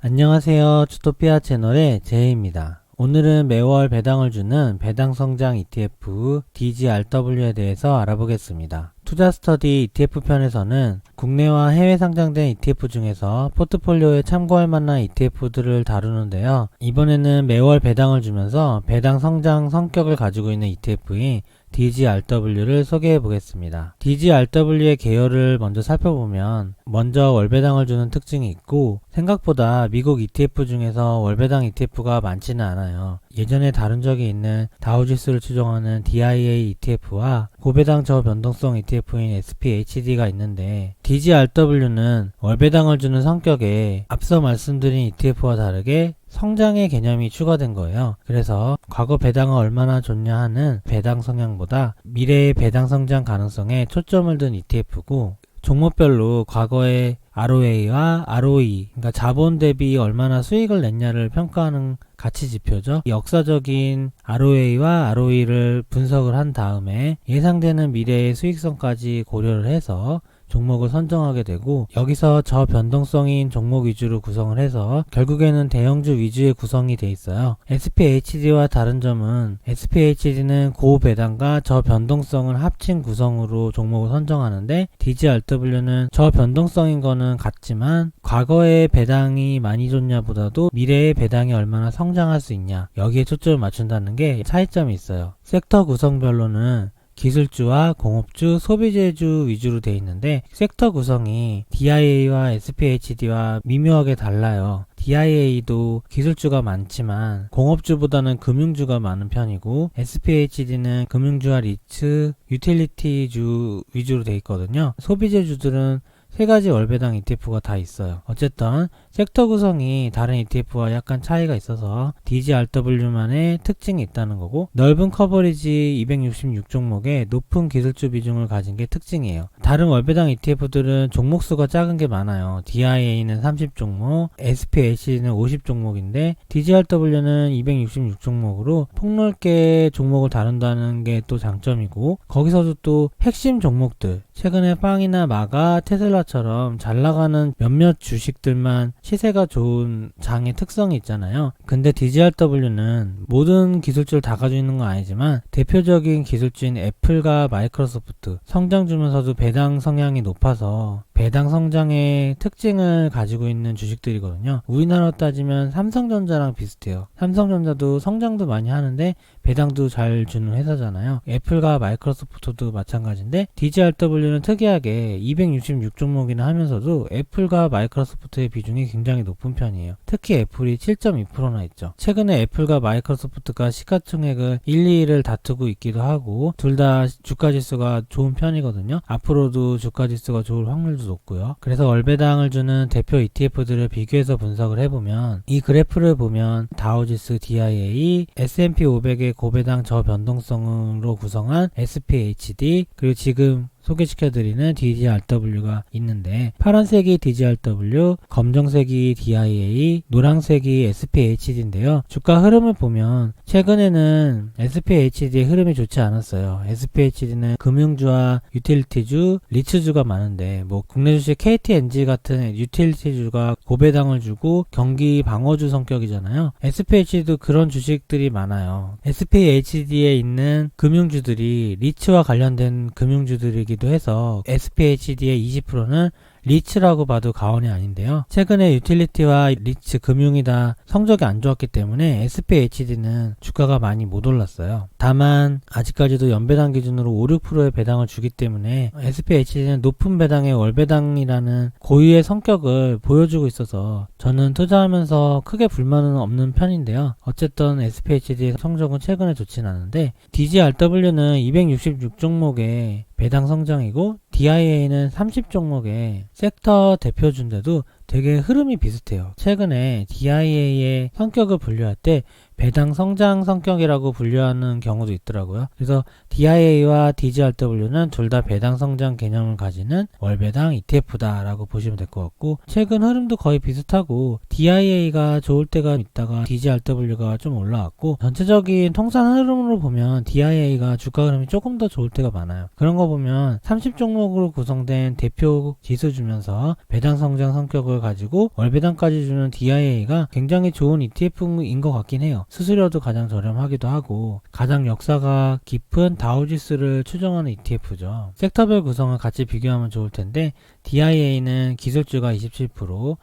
안녕하세요. 주토피아 채널의 제이입니다. 오늘은 매월 배당을 주는 배당성장 ETF DGRW에 대해서 알아보겠습니다. 투자 스터디 ETF 편에서는 국내와 해외 상장된 ETF 중에서 포트폴리오에 참고할 만한 ETF들을 다루는데요. 이번에는 매월 배당을 주면서 배당 성장 성격을 가지고 있는 ETF인 DGRW를 소개해 보겠습니다. DGRW의 개요를 먼저 살펴보면 먼저 월배당을 주는 특징이 있고 생각보다 미국 ETF 중에서 월배당 ETF가 많지는 않아요. 예전에 다룬 적이 있는 다우지수를 추종하는 DIA ETF와 고배당 저변동성 ETF인 SPHD가 있는데 DGRW는 월배당을 주는 성격에 앞서 말씀드린 ETF와 다르게 성장의 개념이 추가된 거예요. 그래서 과거 배당은 얼마나 좋냐 하는 배당 성향보다 미래의 배당 성장 가능성에 초점을 둔 ETF고 종목별로 과거의 ROA와 ROE, 그러니까 자본 대비 얼마나 수익을 냈냐를 평가하는 가치 지표죠. 역사적인 ROA와 ROE를 분석을 한 다음에 예상되는 미래의 수익성까지 고려를 해서 종목을 선정하게 되고 여기서 저변동성인 종목 위주로 구성을 해서 결국에는 대형주 위주의 구성이 돼 있어요. SPHD와 다른 점은 SPHD는 고배당과 저변동성을 합친 구성으로 종목을 선정하는데 DGRW는 저변동성인 거는 같지만 과거의 배당이 많이 줬냐 보다도 미래의 배당이 얼마나 성장할 수 있냐 여기에 초점을 맞춘다는 게 차이점이 있어요. 섹터 구성별로는 기술주와 공업주, 소비재주 위주로 되어 있는데 섹터 구성이 DIA와 SPHD와 미묘하게 달라요. DIA도 기술주가 많지만 공업주보다는 금융주가 많은 편이고 SPHD는 금융주와 리츠, 유틸리티주 위주로 되어 있거든요. 소비재주들은 세 가지 월배당 ETF가 다 있어요. 어쨌든 섹터 구성이 다른 ETF와 약간 차이가 있어서 DGRW만의 특징이 있다는 거고 넓은 커버리지 266종목에 높은 기술주 비중을 가진 게 특징이에요. 다른 월배당 ETF들은 종목수가 작은 게 많아요. DIA는 30종목, SPH는 50종목인데 DGRW는 266종목으로 폭넓게 종목을 다룬다는 게 또 장점이고 거기서도 또 핵심 종목들 최근에 빵이나 마가, 테슬라처럼 잘 나가는 몇몇 주식들만 시세가 좋은 장의 특성이 있잖아요. 근데 DGRW는 모든 기술주를 다 가지고 있는 건 아니지만 대표적인 기술주인 애플과 마이크로소프트 성장 주면서도 배당 성향이 높아서 배당 성장의 특징을 가지고 있는 주식들이거든요. 우리나라로 따지면 삼성전자랑 비슷해요. 삼성전자도 성장도 많이 하는데 배당도 잘 주는 회사잖아요. 애플과 마이크로소프트도 마찬가지인데 DGRW는 특이하게 266종목이나 하면서도 애플과 마이크로소프트의 비중이 굉장히 높은 편이에요. 특히 애플이 7.2%나 있죠. 최근에 애플과 마이크로소프트가 시가총액을 1, 2위를 다투고 있기도 하고 둘 다 주가지수가 좋은 편이거든요. 앞으로도 주가지수가 좋을 확률도 높고요. 그래서 월배당을 주는 대표 ETF들을 비교해서 분석을 해보면 이 그래프를 보면 다우지수 DIA, S&P 500의 고배당 저변동성으로 구성한 SPHD 그리고 지금 소개시켜드리는 DGRW가 있는데 파란색이 DGRW, 검정색이 DIA, 노란색이 SPHD인데요. 주가 흐름을 보면 최근에는 SPHD의 흐름이 좋지 않았어요. SPHD는 금융주와 유틸리티주, 리츠주가 많은데 뭐 국내 주식 KTNG 같은 유틸리티주가 고배당을 주고 경기 방어주 성격이잖아요. SPHD도 그런 주식들이 많아요. SPHD에 있는 금융주들이 리츠와 관련된 금융주들이기 기도 해서 SPHD의 20%는 리츠라고 봐도 과언이 아닌데요. 최근에 유틸리티와 리츠 금융이 다 성적이 안 좋았기 때문에 SPHD는 주가가 많이 못 올랐어요. 다만 아직까지도 연배당 기준으로 5, 6%의 배당을 주기 때문에 SPHD는 높은 배당의 월배당이라는 고유의 성격을 보여주고 있어서 저는 투자하면서 크게 불만은 없는 편인데요. 어쨌든 SPHD의 성적은 최근에 좋진 않은데 DGRW는 266종목의 배당 성장이고 DIA는 30종목의 섹터 대표주인데도 되게 흐름이 비슷해요. 최근에 DIA의 성격을 분류할 때 배당 성장 성격이라고 분류하는 경우도 있더라고요. 그래서 DIA와 DGRW는 둘 다 배당 성장 개념을 가지는 월배당 ETF다 라고 보시면 될 것 같고 최근 흐름도 거의 비슷하고 DIA가 좋을 때가 있다가 DGRW가 좀 올라왔고 전체적인 통산 흐름으로 보면 DIA가 주가 흐름이 조금 더 좋을 때가 많아요. 그런 거 보면 30종목으로 구성된 대표 지수 주면서 배당 성장 성격을 가격을 가지고 월배당까지 주는 DIA가 굉장히 좋은 ETF인 것 같긴 해요. 수수료도 가장 저렴하기도 하고 가장 역사가 깊은 다우지수를 추정하는 ETF죠. 섹터별 구성을 같이 비교하면 좋을 텐데 DIA는 기술주가 27%,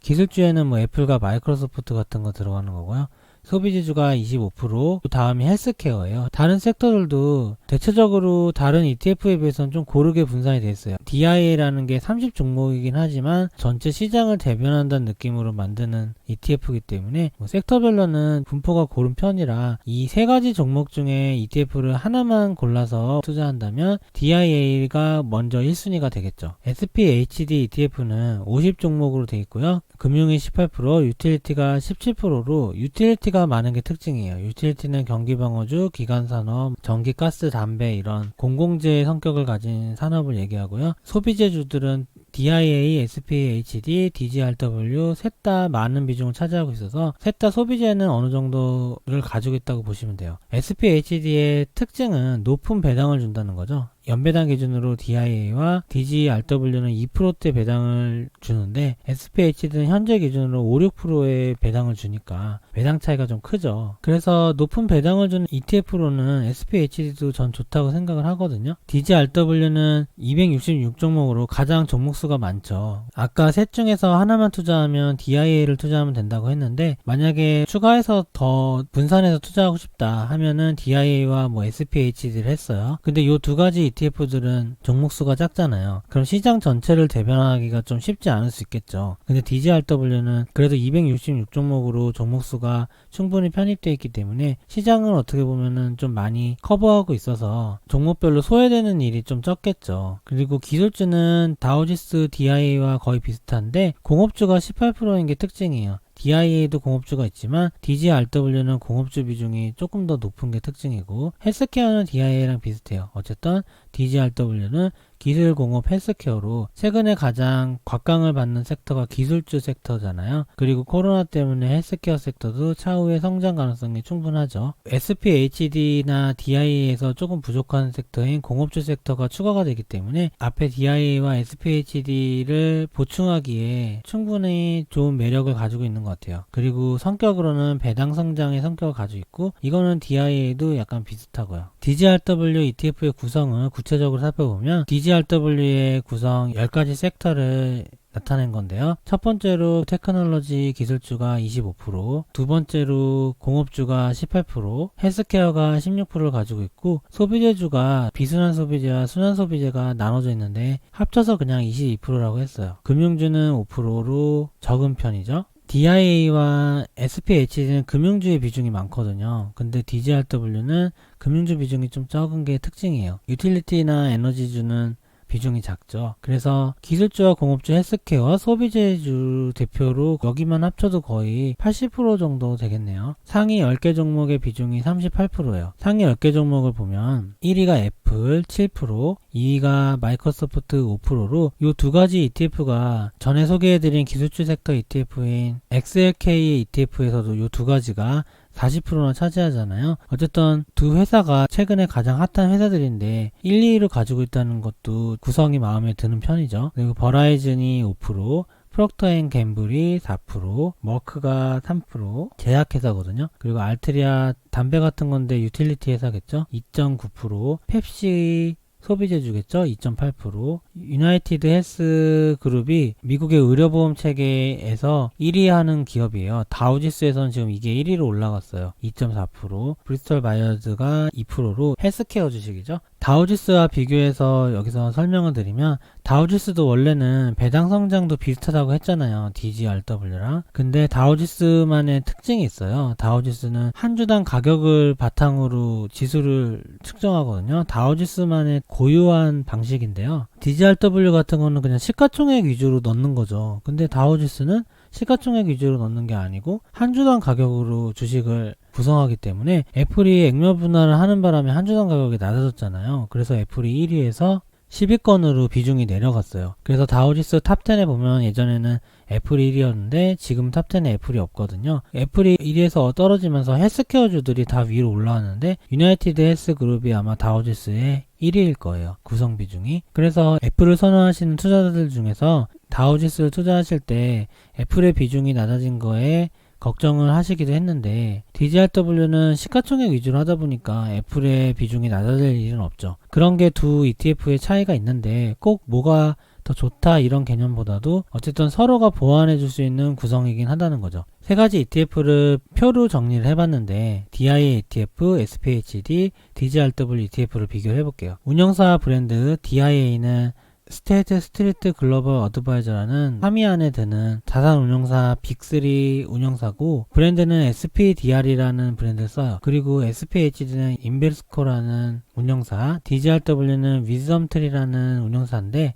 기술주에는 뭐 애플과 마이크로소프트 같은 거 들어가는 거고요. 소비지주가 25%, 다음이 헬스케어예요. 다른 섹터들도 대체적으로 다른 ETF에 비해서는 좀 고르게 분산이 되어 있어요. DIA라는 게 30종목이긴 하지만 전체 시장을 대변한다는 느낌으로 만드는 ETF이기 때문에 섹터별로는 분포가 고른 편이라 이 세 가지 종목 중에 ETF를 하나만 골라서 투자한다면 DIA가 먼저 1순위가 되겠죠. SPHD ETF는 50종목으로 되어 있고요. 금융이 18%, 유틸리티가 17%로 유틸리티가 많은 게 특징이에요. 유틸리티는 경기방어주, 기관산업, 전기, 가스, 담배 이런 공공재 성격을 가진 산업을 얘기하고요. 소비재주들은 DIA, SPHD, DGRW 셋 다 많은 비중을 차지하고 있어서 셋 다 소비재는 어느 정도를 가지고 있다고 보시면 돼요. SPHD의 특징은 높은 배당을 준다는 거죠. 연배당 기준으로 DIA와 DGRW는 2%대 배당을 주는데 SPHD는 현재 기준으로 5, 6%의 배당을 주니까 배당 차이가 좀 크죠. 그래서 높은 배당을 주는 ETF로는 SPHD도 전 좋다고 생각을 하거든요. DGRW는 266종목으로 가장 종목수가 많죠. 아까 셋 중에서 하나만 투자하면 DIA를 투자하면 된다고 했는데 만약에 추가해서 더 분산해서 투자하고 싶다 하면은 DIA와 뭐 SPHD를 했어요. 근데 이 두 가지 ETF들은 종목수가 작잖아요. 그럼 시장 전체를 대변하기가 좀 쉽지 않을 수 있겠죠. 근데 DGRW는 그래도 266종목으로 종목수가 충분히 편입되어 있기 때문에 시장을 어떻게 보면은 좀 많이 커버하고 있어서 종목별로 소외되는 일이 좀 적겠죠. 그리고 기술주는 다우지수 DIA와 거의 비슷한데 공업주가 18%인 게 특징이에요. DIA도 공업주가 있지만 DGRW는 공업주 비중이 조금 더 높은 게 특징이고 헬스케어는 DIA랑 비슷해요. 어쨌든 DGRW는 기술공업 헬스케어로 최근에 가장 곽강을 받는 섹터가 기술주 섹터잖아요. 그리고 코로나 때문에 헬스케어 섹터도 차후에 성장 가능성이 충분하죠. SPHD나 DIA에서 조금 부족한 섹터인 공업주 섹터가 추가가 되기 때문에 앞에 DIA와 SPHD를 보충하기에 충분히 좋은 매력을 가지고 있는 것 같아요. 그리고 성격으로는 배당 성장의 성격을 가지고 있고 이거는 DIA도 약간 비슷하고요. DGRW ETF의 구성을 구체적으로 살펴보면 DGRW의 구성 10가지 섹터를 나타낸 건데요. 첫 번째로 테크놀로지 기술주가 25%, 두 번째로 공업주가 18%, 헬스케어가 16%를 가지고 있고 소비재주가 비순환 소비재와 순환 소비재가 나눠져 있는데 합쳐서 그냥 22%라고 했어요. 금융주는 5%로 적은 편이죠. DIA와 SPHD는 금융주의 비중이 많거든요. 근데 DGRW는 금융주 비중이 좀 적은 게 특징이에요. 유틸리티나 에너지주는 비중이 작죠. 그래서 기술주와 공업주, 헬스케어와 소비재주 대표로 여기만 합쳐도 거의 80% 정도 되겠네요. 상위 10개 종목의 비중이 38%예요. 상위 10개 종목을 보면 1위가 애플 7%, 2위가 마이크로소프트 5%로 이 두 가지 ETF가 전에 소개해드린 기술주 섹터 ETF인 XLK ETF에서도 이 두 가지가 40%나 차지하잖아요. 어쨌든 두 회사가 최근에 가장 핫한 회사들인데 1, 2위를 가지고 있다는 것도 구성이 마음에 드는 편이죠. 그리고 버라이즌이 5%, 프록터앤갬블이 4%, 머크가 3%, 제약회사거든요. 그리고 알트리아 담배 같은 건데 유틸리티 회사겠죠. 2.9%, 펩시 소비재주겠죠. 2.8%, 유나이티드 헬스 그룹이 미국의 의료보험 체계에서 1위 하는 기업이에요. 다우지수에서는 지금 이게 1위로 올라갔어요. 2.4%, 브리스톨 바이어즈가 2%로 헬스케어 주식이죠. 다우지수와 비교해서 여기서 설명을 드리면 다우지수도 원래는 배당 성장도 비슷하다고 했잖아요. DGRW랑. 근데 다우지수만의 특징이 있어요. 다우지수는 한 주당 가격을 바탕으로 지수를 측정하거든요. 다우지수만의 고유한 방식인데요. DGRW 같은 거는 그냥 시가총액 위주로 넣는 거죠. 근데 다우지수는 시가총액 위주로 넣는 게 아니고 한 주당 가격으로 주식을 구성하기 때문에 애플이 액면 분할을 하는 바람에 한 주당 가격이 낮아졌잖아요. 그래서 애플이 1위에서 10위권으로 비중이 내려갔어요. 그래서 다우지수 탑10에 보면 예전에는 애플이 1위였는데 지금 탑10에 애플이 없거든요. 애플이 1위에서 떨어지면서 헬스케어주들이 다 위로 올라왔는데 유나이티드 헬스 그룹이 아마 다우지수의 1위일 거예요. 구성 비중이. 그래서 애플을 선호하시는 투자자들 중에서 다우지수를 투자하실 때 애플의 비중이 낮아진 거에 걱정을 하시기도 했는데 DGRW는 시가총액 위주로 하다 보니까 애플의 비중이 낮아질 일은 없죠. 그런 게 두 ETF의 차이가 있는데 꼭 뭐가 더 좋다 이런 개념보다도 어쨌든 서로가 보완해 줄 수 있는 구성이긴 하다는 거죠. 세 가지 ETF를 표로 정리를 해봤는데 DIA ETF, SPHD, DGRW ETF를 비교를 해볼게요. 운영사 브랜드 DIA는 스테이트 스트리트 글로벌 어드바이저라는 3위 안에 드는 자산 운용사 빅3 운영사고, 브랜드는 SPDR이라는 브랜드를 써요. 그리고 SPHD는 인베스코라는 운영사, DGRW는 위즈덤트리라는 운영사인데,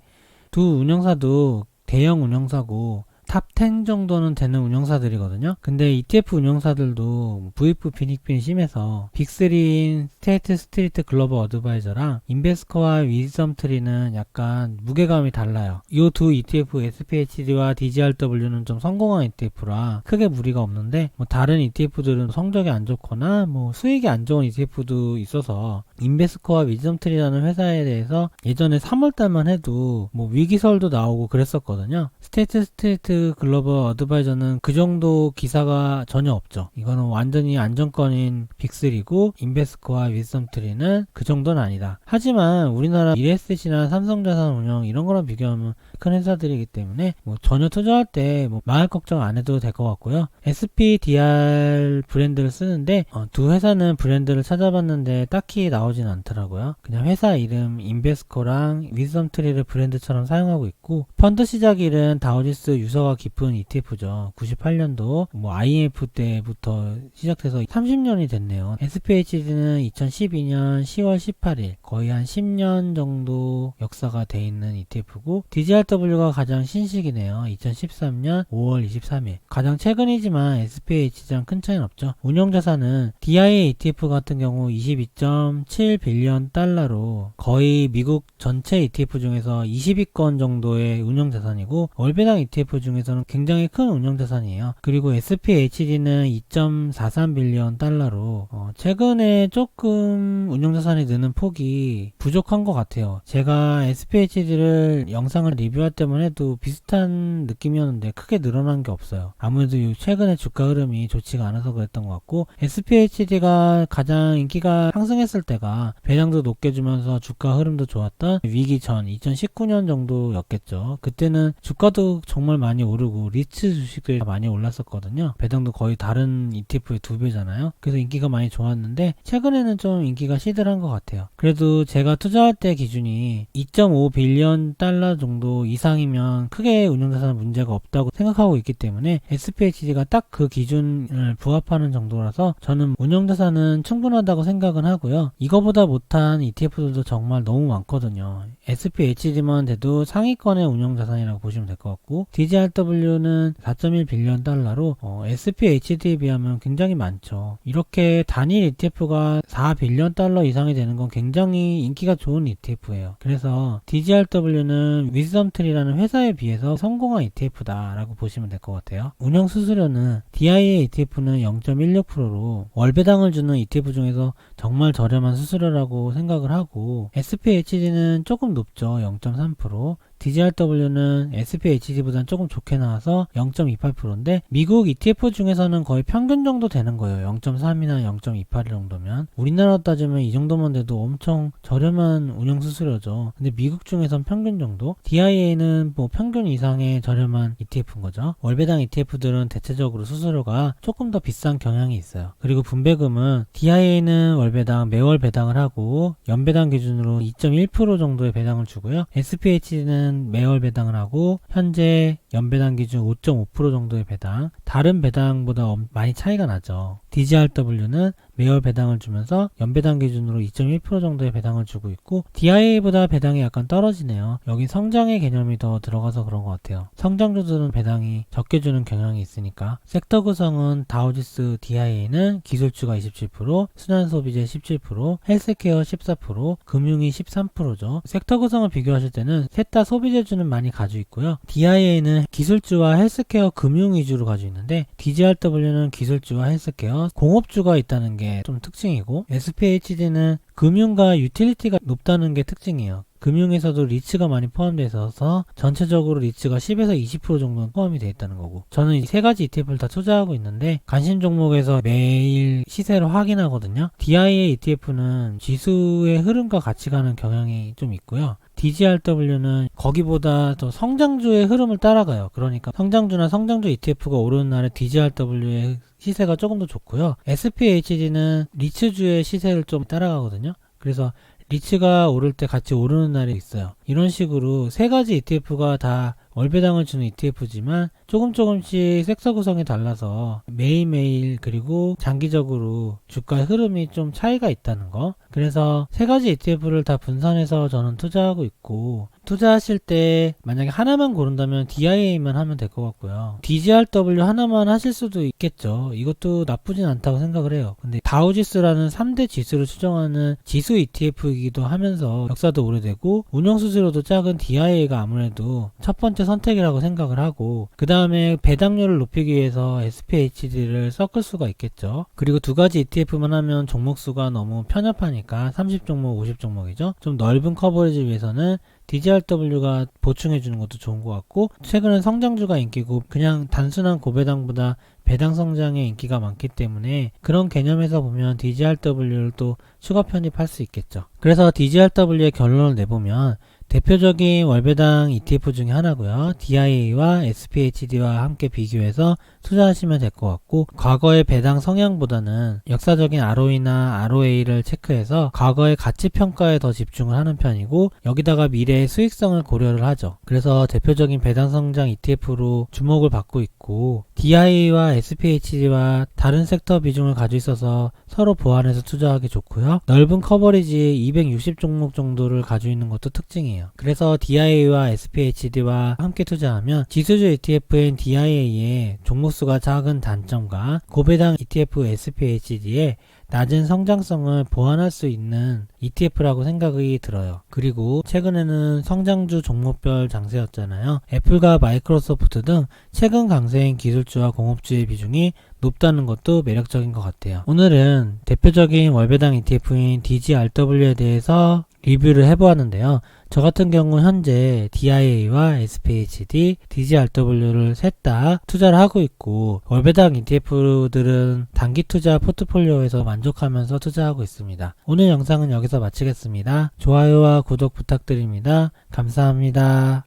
두 운영사도 대형 운영사고 탑 10 정도는 되는 운영사들이거든요. 근데 ETF 운영사들도 VF 빈익빈이 심해서 빅3인 스테이트 스트리트 글로벌 어드바이저랑 인베스커와 위즈덤트리는 약간 무게감이 달라요. 이 두 ETF SPHD와 DGRW는 좀 성공한 ETF라 크게 무리가 없는데, 다른 ETF들은 성적이 안 좋거나 수익이 안 좋은 ETF도 있어서 인베스커와 위즈덤트리라는 회사에 대해서 예전에 3월달만 해도 위기설도 나오고 그랬었거든요. 스테이트 스트리트 글로벌 어드바이저는 그 정도 기사가 전혀 없죠. 이거는 완전히 안정권인 빅3고, 인베스코와 위즈덤트리는 그 정도는 아니다. 하지만 우리나라 미래에셋이나 삼성자산운용 이런 거랑 비교하면 큰 회사들이기 때문에 전혀 투자할 때 망할 걱정 안 해도 될 것 같고요. SPDR 브랜드를 쓰는데 두 회사는 브랜드를 찾아봤는데 딱히 나오진 않더라고요. 그냥 회사 이름 인베스코랑 위즈덤트리를 브랜드처럼 사용하고 있고, 펀드 시작일은 다우지수 유서가 깊은 ETF죠. 98년도 IMF 때부터 시작돼서 30년이 됐네요. SPHD는 2012년 10월 18일, 거의 한 10년 정도 역사가 돼 있는 ETF고, DGRW가 가장 신식이네요. 2013년 5월 23일. 가장 최근이지만 SPHD랑 큰 차이는 없죠. 운용자산은 DIA ETF 같은 경우 22.7 빌리언 달러로 거의 미국 전체 ETF 중에서 20위권 정도의 운용자산이고, 월배당 ETF 중에서는 굉장히 큰 운용자산이에요. 그리고 SPHD는 2.43 빌리언 달러로 최근에 조금 운용자산이 느는 폭이 부족한 것 같아요. 제가 SPHD를 영상을 리뷰할 때만 해도 비슷한 느낌이었는데 크게 늘어난 게 없어요. 아무래도 최근에 주가 흐름이 좋지가 않아서 그랬던 것 같고, SPHD가 가장 인기가 상승했을 때가 배당도 높게 주면서 주가 흐름도 좋았던 위기 전 2019년 정도였겠죠. 그때는 주가도 정말 많이 오르고 리츠 주식들이 많이 올랐었거든요. 배당도 거의 다른 ETF의 2배잖아요. 그래서 인기가 많이 좋았는데 최근에는 좀 인기가 시들한 것 같아요. 그래도 제가 투자할 때 기준이 2.5 빌리언 달러 정도 이상이면 크게 운용자산 문제가 없다고 생각하고 있기 때문에 SPHD가 딱 그 기준을 부합하는 정도라서 저는 운용자산은 충분하다고 생각은 하고요. 이거보다 못한 ETF들도 정말 너무 많거든요. SPHD만 돼도 상위권의 운용자산이라고 보시면 될 것 같고, DGRW는 4.1 빌리언 달러로 SPHD에 비하면 굉장히 많죠. 이렇게 단일 ETF가 4 빌리언 달러 이상이 되는 건 굉장히 인기가 좋은 ETF예요. 그래서 DGRW는 위즈덤트리라는 회사에 비해서 성공한 ETF다 라고 보시면 될 것 같아요. 운영 수수료는 DIA ETF는 0.16%로 월배당을 주는 ETF 중에서 정말 저렴한 수수료라고 생각을 하고, SPHD는 조금 높죠. 0.3%. DGRW는 SPHD보다는 조금 좋게 나와서 0.28%인데 미국 ETF 중에서는 거의 평균 정도 되는 거예요. 0.3이나 0.28 정도면. 우리나라로 따지면 이 정도만 돼도 엄청 저렴한 운영 수수료죠. 근데 미국 중에선 평균 정도? DIA는 평균 이상의 저렴한 ETF인 거죠. 월배당 ETF들은 대체적으로 수수료가 조금 더 비싼 경향이 있어요. 그리고 분배금은 DIA는 월배당 매월 배당을 하고 연배당 기준으로 2.1% 정도의 배당을 주고요. SPHD는 매월 배당을 하고 현재 연배당 기준 5.5% 정도의 배당, 다른 배당보다 많이 차이가 나죠. DGRW는 매월 배당을 주면서 연배당 기준으로 2.1% 정도의 배당을 주고 있고, DIA보다 배당이 약간 떨어지네요. 여기 성장의 개념이 더 들어가서 그런 것 같아요. 성장주들은 배당이 적게 주는 경향이 있으니까. 섹터 구성은 다우지수 DIA는 기술주가 27%, 순환소비재 17%, 헬스케어 14%, 금융이 13%죠. 섹터 구성을 비교하실 때는 셋 다 소비재주는 많이 가지고 있고요. DIA는 기술주와 헬스케어, 금융 위주로 가지고 있는데, DGRW는 기술주와 헬스케어, 공업주가 있다는 게 좀 특징이고, SPHD는 금융과 유틸리티가 높다는 게 특징이에요. 금융에서도 리츠가 많이 포함되어 있어서 전체적으로 리츠가 10에서 20% 정도는 포함이 되어 있다는 거고, 저는 이 세 가지 ETF를 다 투자하고 있는데 관심 종목에서 매일 시세를 확인하거든요. DIA ETF는 지수의 흐름과 같이 가는 경향이 좀 있고요. DGRW는 거기보다 더 성장주의 흐름을 따라가요. 그러니까 성장주나 성장주 ETF가 오르는 날에 DGRW의 시세가 조금 더 좋고요. SPHD는 리츠주의 시세를 좀 따라가거든요. 그래서 리츠가 오를 때 같이 오르는 날이 있어요. 이런 식으로 세 가지 ETF가 다 월배당을 주는 ETF지만 조금씩 섹터 구성이 달라서 매일매일 그리고 장기적으로 주가의 흐름이 좀 차이가 있다는 거. 그래서 세 가지 ETF를 다 분산해서 저는 투자하고 있고, 투자하실 때 만약에 하나만 고른다면 DIA만 하면 될 것 같고요. DGRW 하나만 하실 수도 있겠죠. 이것도 나쁘진 않다고 생각을 해요. 근데 다우지수라는 3대 지수를 추정하는 지수 ETF이기도 하면서 역사도 오래되고 운영 수수료도 작은 DIA가 아무래도 첫 번째 선택이라고 생각을 하고, 그 다음에 배당률을 높이기 위해서 SPHD를 섞을 수가 있겠죠. 그리고 두 가지 ETF만 하면 종목 수가 너무 편협하니까 30종목, 50종목이죠. 좀 넓은 커버리지 위해서는 DGRW가 보충해주는 것도 좋은 것 같고, 최근엔 성장주가 인기고 그냥 단순한 고배당보다 배당 성장의 인기가 많기 때문에 그런 개념에서 보면 DGRW를 또 추가 편입할 수 있겠죠. 그래서 DGRW의 결론을 내보면 대표적인 월배당 ETF 중에 하나고요. DIA와 SPHD와 함께 비교해서 투자하시면 될 것 같고, 과거의 배당 성향보다는 역사적인 ROE나 ROA를 체크해서 과거의 가치 평가에 더 집중을 하는 편이고, 여기다가 미래의 수익성을 고려를 하죠. 그래서 대표적인 배당 성장 ETF로 주목을 받고 있고, DIA와 SPHD와 다른 섹터 비중을 가지고 있어서 서로 보완해서 투자하기 좋고요. 넓은 커버리지 260종목 정도를 가지고 있는 것도 특징이에요. 그래서 DIA와 SPHD와 함께 투자하면 지수주 ETF인 DIA의 종목수가 작은 단점과 고배당 ETF SPHD의 낮은 성장성을 보완할 수 있는 ETF라고 생각이 들어요. 그리고 최근에는 성장주 종목별 장세였잖아요. 애플과 마이크로소프트 등 최근 강세인 기술주와 공업주의 비중이 높다는 것도 매력적인 것 같아요. 오늘은 대표적인 월배당 ETF인 DGRW에 대해서 리뷰를 해보았는데요. 저 같은 경우 현재 DIA와 SPHD, DGRW를 셋 다 투자를 하고 있고, 월배당 ETF들은 단기 투자 포트폴리오에서 만족하면서 투자하고 있습니다. 오늘 영상은 여기서 마치겠습니다. 좋아요와 구독 부탁드립니다. 감사합니다.